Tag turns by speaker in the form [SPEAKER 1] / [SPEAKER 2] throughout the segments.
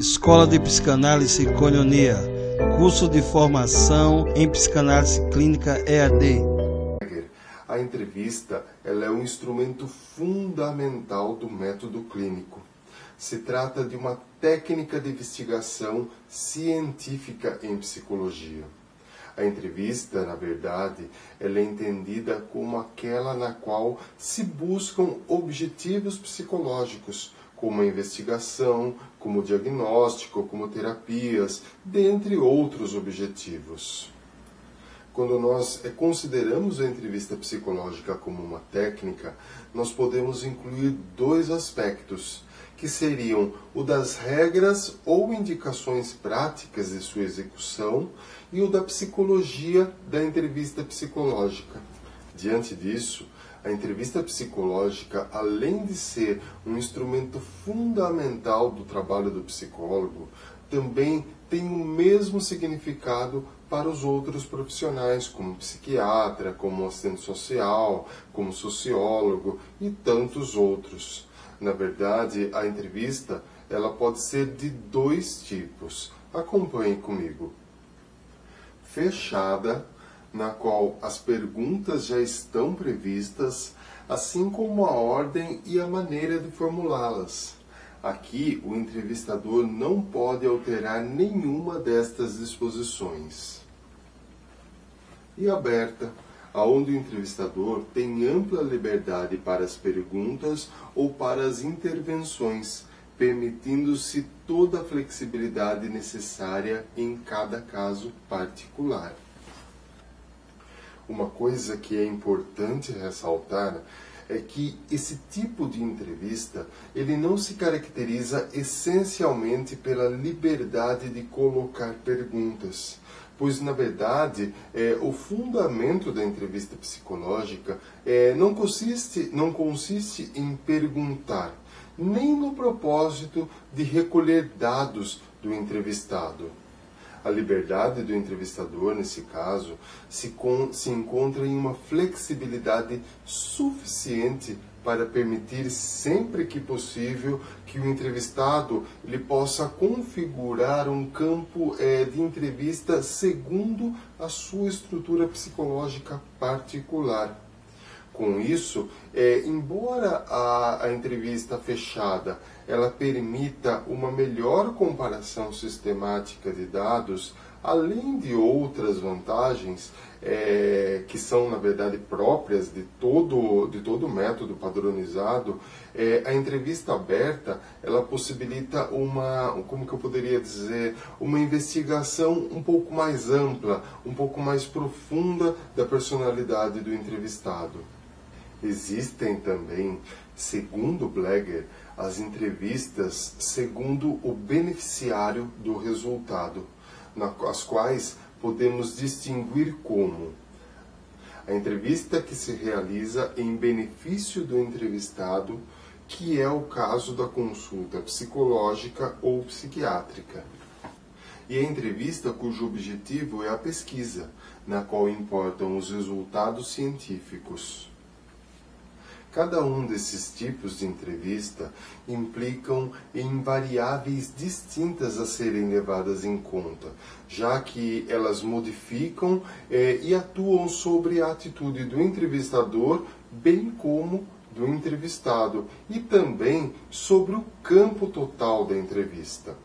[SPEAKER 1] Escola de Psicanálise Koinonia, curso de formação em Psicanálise Clínica EAD.
[SPEAKER 2] A entrevista ela é um instrumento fundamental do método clínico. Se trata de uma técnica de investigação científica em psicologia. A entrevista, na verdade, ela é entendida como aquela na qual se buscam objetivos psicológicos, como a investigação, como diagnóstico, como terapias, dentre outros objetivos. Quando nós consideramos a entrevista psicológica como uma técnica, nós podemos incluir dois aspectos, que seriam o das regras ou indicações práticas de sua execução e o da psicologia da entrevista psicológica. Diante disso, a entrevista psicológica, além de ser um instrumento fundamental do trabalho do psicólogo, também tem o mesmo significado para os outros profissionais, como psiquiatra, como assistente social, como sociólogo e tantos outros. Na verdade, a entrevista ela pode ser de dois tipos. Acompanhe comigo. Fechada, na qual as perguntas já estão previstas, assim como a ordem e a maneira de formulá-las. Aqui, o entrevistador não pode alterar nenhuma destas disposições. E aberta, onde o entrevistador tem ampla liberdade para as perguntas ou para as intervenções, permitindo-se toda a flexibilidade necessária em cada caso particular. Uma coisa que é importante ressaltar é que esse tipo de entrevista ele não se caracteriza essencialmente pela liberdade de colocar perguntas, pois na verdade o fundamento da entrevista psicológica não consiste em perguntar, nem no propósito de recolher dados do entrevistado. A liberdade do entrevistador, nesse caso, se encontra em uma flexibilidade suficiente para permitir, sempre que possível, que o entrevistado ele possa configurar um campo de entrevista segundo a sua estrutura psicológica particular. Com isso, embora a entrevista fechada ela permita uma melhor comparação sistemática de dados, além de outras vantagens que são, na verdade, próprias de todo método padronizado, a entrevista aberta ela possibilita uma investigação um pouco mais ampla, um pouco mais profunda da personalidade do entrevistado. Existem também, segundo Bleger, as entrevistas segundo o beneficiário do resultado, nas quais podemos distinguir como a entrevista que se realiza em benefício do entrevistado, que é o caso da consulta psicológica ou psiquiátrica, e a entrevista cujo objetivo é a pesquisa, na qual importam os resultados científicos. Cada um desses tipos de entrevista implicam em variáveis distintas a serem levadas em conta, já que elas modificam e atuam sobre a atitude do entrevistador, bem como do entrevistado, e também sobre o campo total da entrevista.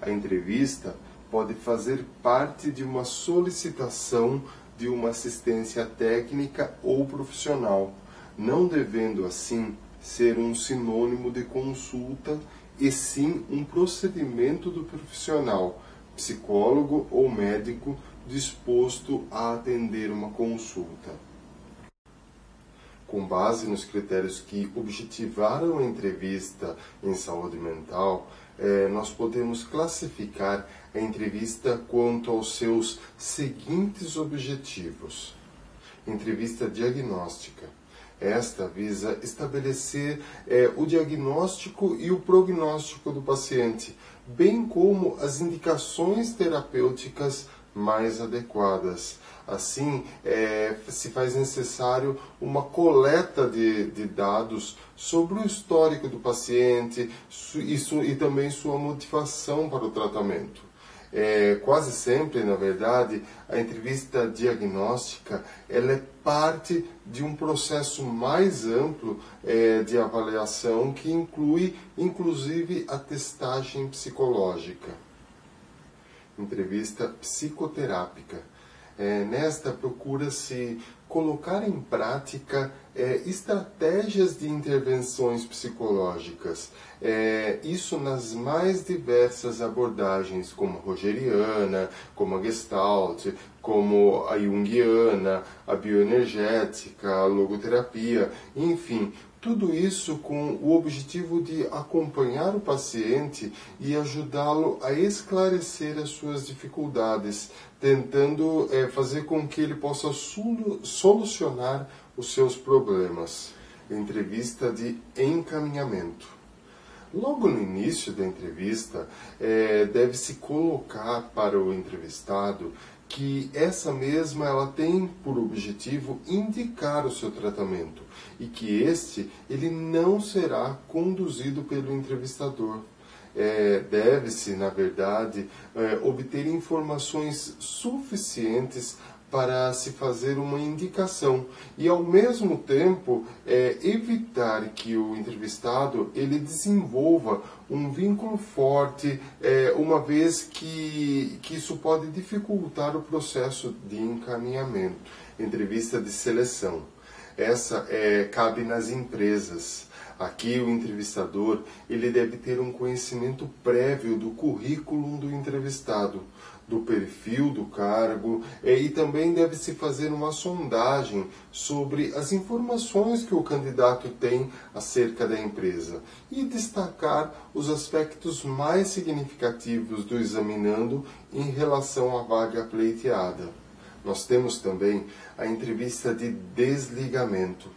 [SPEAKER 2] A entrevista pode fazer parte de uma solicitação de uma assistência técnica ou profissional, não devendo, assim, ser um sinônimo de consulta, e sim um procedimento do profissional, psicólogo ou médico, disposto a atender uma consulta. Com base nos critérios que objetivaram a entrevista em saúde mental, nós podemos classificar a entrevista quanto aos seus seguintes objetivos. Entrevista diagnóstica. Esta visa estabelecer o diagnóstico e o prognóstico do paciente, bem como as indicações terapêuticas mais adequadas. Assim, se faz necessário uma coleta de dados sobre o histórico do paciente e também sua motivação para o tratamento. Quase sempre, na verdade, a entrevista diagnóstica ela é parte de um processo mais amplo de avaliação que inclui, inclusive, a testagem psicológica. Entrevista psicoterápica. Nesta procura-se colocar em prática estratégias de intervenções psicológicas. Isso nas mais diversas abordagens, como a rogeriana, como a Gestalt, como a junguiana, a bioenergética, a logoterapia, enfim, tudo isso com o objetivo de acompanhar o paciente e ajudá-lo a esclarecer as suas dificuldades, tentando fazer com que ele possa solucionar os seus problemas. Entrevista de encaminhamento. Logo no início da entrevista, deve-se colocar para o entrevistado que essa mesma ela tem por objetivo indicar o seu tratamento e que ele não será conduzido pelo entrevistador. Deve-se, na verdade, obter informações suficientes para se fazer uma indicação e, ao mesmo tempo, evitar que o entrevistado ele desenvolva um vínculo forte, uma vez que isso pode dificultar o processo de encaminhamento. Entrevista de seleção. Essa cabe nas empresas. Aqui o entrevistador ele deve ter um conhecimento prévio do currículo do entrevistado, do perfil do cargo e também deve-se fazer uma sondagem sobre as informações que o candidato tem acerca da empresa e destacar os aspectos mais significativos do examinando em relação à vaga pleiteada. Nós temos também a entrevista de desligamento.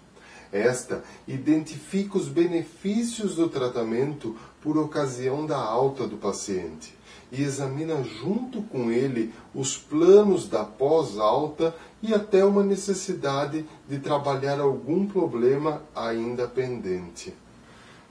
[SPEAKER 2] Esta identifica os benefícios do tratamento por ocasião da alta do paciente e examina junto com ele os planos da pós-alta e até uma necessidade de trabalhar algum problema ainda pendente.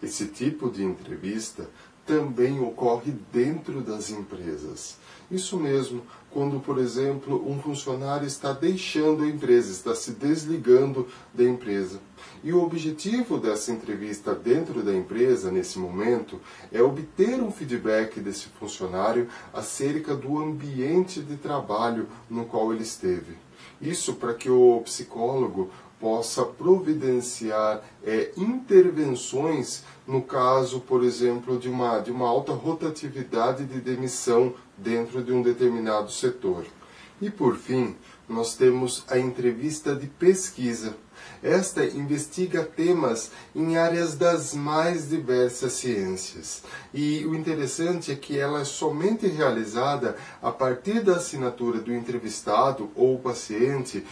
[SPEAKER 2] Esse tipo de entrevista também ocorre dentro das empresas. Isso mesmo, quando, por exemplo, um funcionário está deixando a empresa, está se desligando da empresa. E o objetivo dessa entrevista dentro da empresa, nesse momento, é obter um feedback desse funcionário acerca do ambiente de trabalho no qual ele esteve. Isso para que o psicólogo possa providenciar intervenções no caso, por exemplo, de uma alta rotatividade de demissão dentro de um determinado setor. E por fim, nós temos a entrevista de pesquisa. Esta investiga temas em áreas das mais diversas ciências. E o interessante é que ela é somente realizada a partir da assinatura do entrevistado ou paciente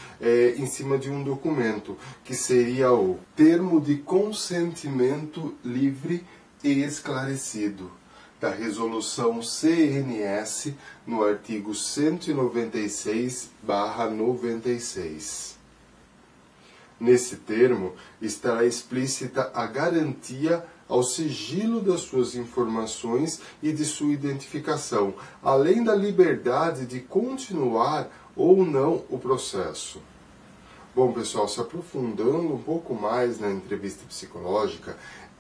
[SPEAKER 2] em cima de um documento, que seria o termo de consentimento livre e esclarecido da Resolução CNS no artigo 196/96. Nesse termo estará explícita a garantia ao sigilo das suas informações e de sua identificação, além da liberdade de continuar ou não o processo. Bom, pessoal, se aprofundando um pouco mais na entrevista psicológica,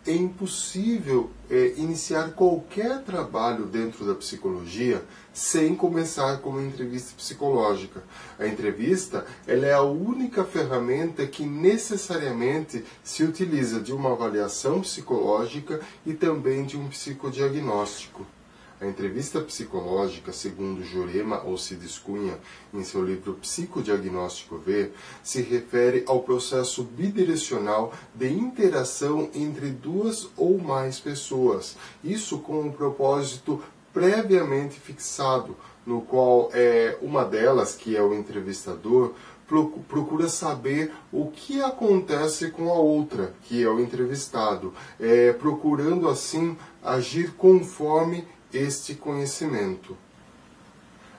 [SPEAKER 2] é impossível iniciar qualquer trabalho dentro da psicologia sem começar com uma entrevista psicológica. A entrevista ela é a única ferramenta que necessariamente se utiliza de uma avaliação psicológica e também de um psicodiagnóstico. A entrevista psicológica, segundo Jurema Alcides Cunha, em seu livro Psicodiagnóstico V, se refere ao processo bidirecional de interação entre duas ou mais pessoas, isso com um propósito previamente fixado, no qual uma delas, que é o entrevistador, procura saber o que acontece com a outra, que é o entrevistado, procurando assim agir conforme este conhecimento.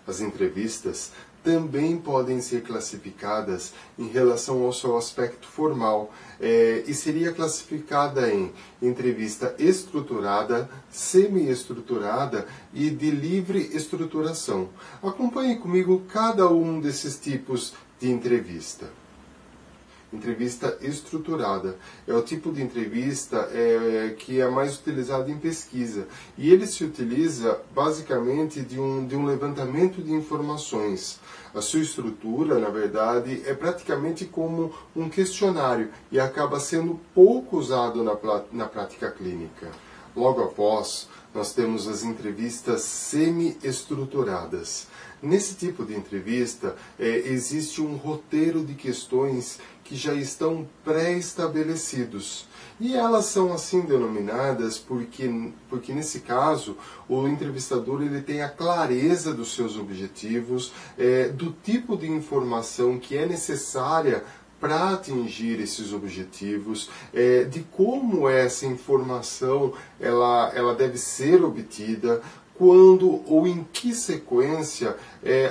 [SPEAKER 2] As entrevistas também podem ser classificadas em relação ao seu aspecto formal, e seria classificada em entrevista estruturada, semi-estruturada e de livre estruturação. Acompanhe comigo cada um desses tipos de entrevista. Entrevista estruturada é o tipo de entrevista que é mais utilizado em pesquisa, e ele se utiliza basicamente de um levantamento de informações. A sua estrutura, na verdade, é praticamente como um questionário e acaba sendo pouco usado na prática clínica. Logo após, nós temos as entrevistas semi-estruturadas. Nesse tipo de entrevista, existe um roteiro de questões que já estão pré-estabelecidos. E elas são assim denominadas porque nesse caso, o entrevistador ele tem a clareza dos seus objetivos, do tipo de informação que é necessária para atingir esses objetivos, de como essa informação ela deve ser obtida, quando ou em que sequência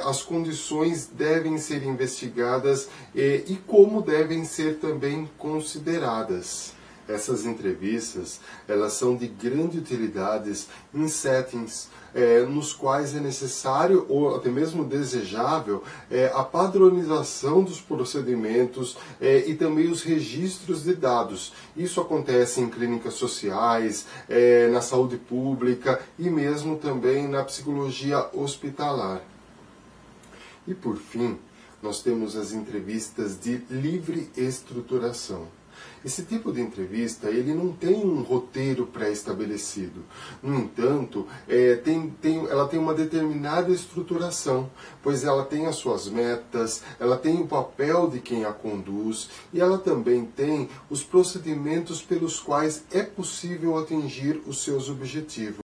[SPEAKER 2] as condições devem ser investigadas e como devem ser também consideradas. Essas entrevistas, elas são de grande utilidade em settings nos quais é necessário ou até mesmo desejável a padronização dos procedimentos e também os registros de dados. Isso acontece em clínicas sociais, na saúde pública e mesmo também na psicologia hospitalar. E por fim, nós temos as entrevistas de livre estruturação. Esse tipo de entrevista ele não tem um roteiro pré-estabelecido. No entanto, ela tem uma determinada estruturação, pois ela tem as suas metas, ela tem o papel de quem a conduz e ela também tem os procedimentos pelos quais é possível atingir os seus objetivos.